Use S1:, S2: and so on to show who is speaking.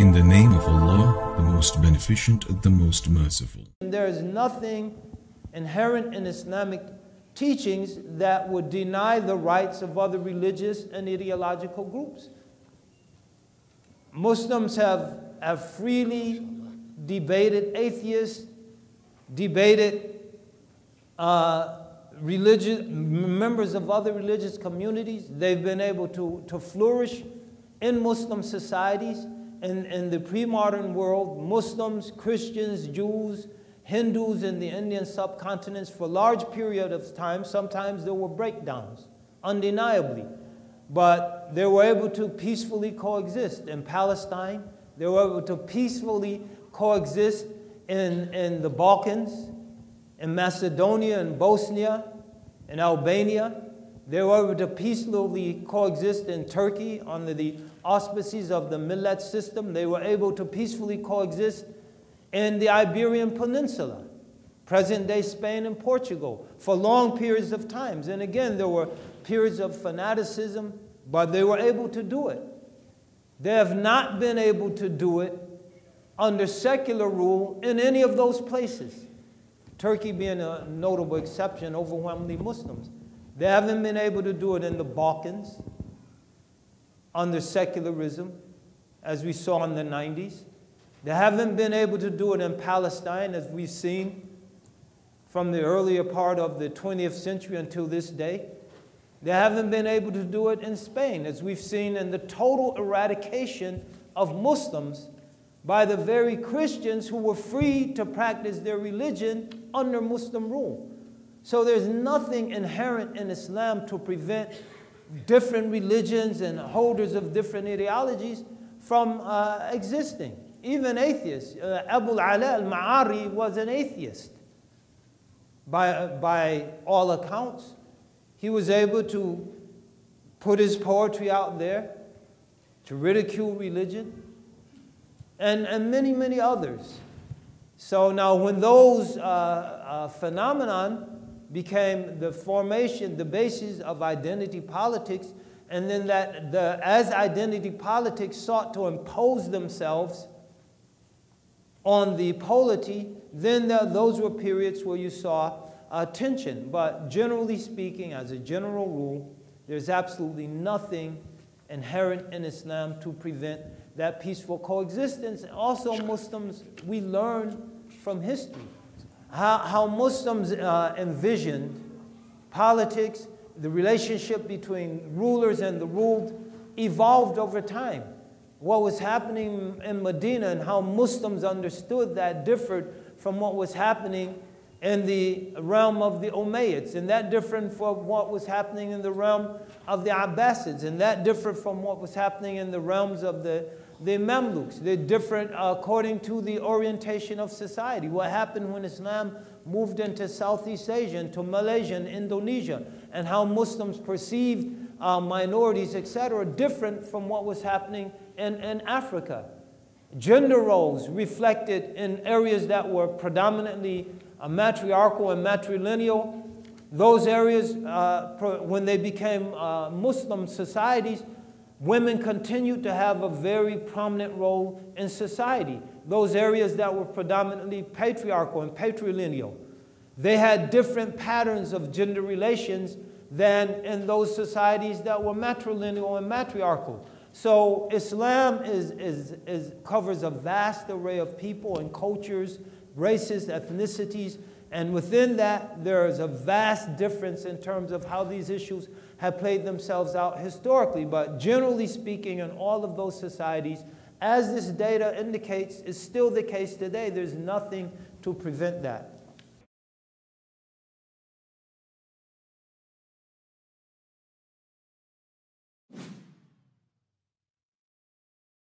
S1: In the name of Allah, the most beneficent, the most merciful.
S2: There is nothing inherent in Islamic teachings that would deny the rights of other religious and ideological groups. Muslims have freely debated atheists, debated members of other religious communities. They've been able to flourish in Muslim societies. In the pre-modern world, Muslims, Christians, Jews, Hindus in the Indian subcontinents, for large periods of time, sometimes there were breakdowns, undeniably. But they were able to peacefully coexist in Palestine. They were able to peacefully coexist in the Balkans, in Macedonia, in Bosnia, in Albania. They were able to peacefully coexist in Turkey under the auspices of the Millet system. They were able to peacefully coexist in the Iberian Peninsula, present-day Spain and Portugal, for long periods of times. And again, there were periods of fanaticism, but they were able to do it. They have not been able to do it under secular rule in any of those places. Turkey being a notable exception, overwhelmingly Muslims. They haven't been able to do it in the Balkans under secularism, as we saw in the 90s. They haven't been able to do it in Palestine, as we've seen from the earlier part of the 20th century until this day. They haven't been able to do it in Spain, as we've seen in the total eradication of Muslims by the very Christians who were free to practice their religion under Muslim rule. So there's nothing inherent in Islam to prevent different religions and holders of different ideologies from existing. Even atheists. Abu al-Ala al-Ma'ari was an atheist. By all accounts, he was able to put his poetry out there, to ridicule religion, and many, many others. So now when those phenomenon became the formation, the basis of identity politics, and then as identity politics sought to impose themselves on the polity, then those were periods where you saw tension. But generally speaking, as a general rule, there's absolutely nothing inherent in Islam to prevent that peaceful coexistence. Also, Muslims, we learn from history how Muslims envisioned politics, the relationship between rulers and the ruled, evolved over time. What was happening in Medina and how Muslims understood that differed from what was happening in the realm of the Umayyads, and that differed from what was happening in the realm of the Abbasids, and that differed from what was happening in the realms of the Mamluks. They're different according to the orientation of society. What happened when Islam moved into Southeast Asia, into Malaysia and Indonesia, and how Muslims perceived minorities, etc., different from what was happening in Africa. Gender roles reflected in areas that were predominantly matriarchal and matrilineal. Those areas, when they became Muslim societies, women continued to have a very prominent role in society. Those areas that were predominantly patriarchal and patrilineal, they had different patterns of gender relations than in those societies that were matrilineal and matriarchal. So Islam covers a vast array of people and cultures, races, ethnicities, and within that there is a vast difference in terms of how these issues have played themselves out historically. But generally speaking, in all of those societies, as this data indicates, is still the case today. There's nothing to prevent that.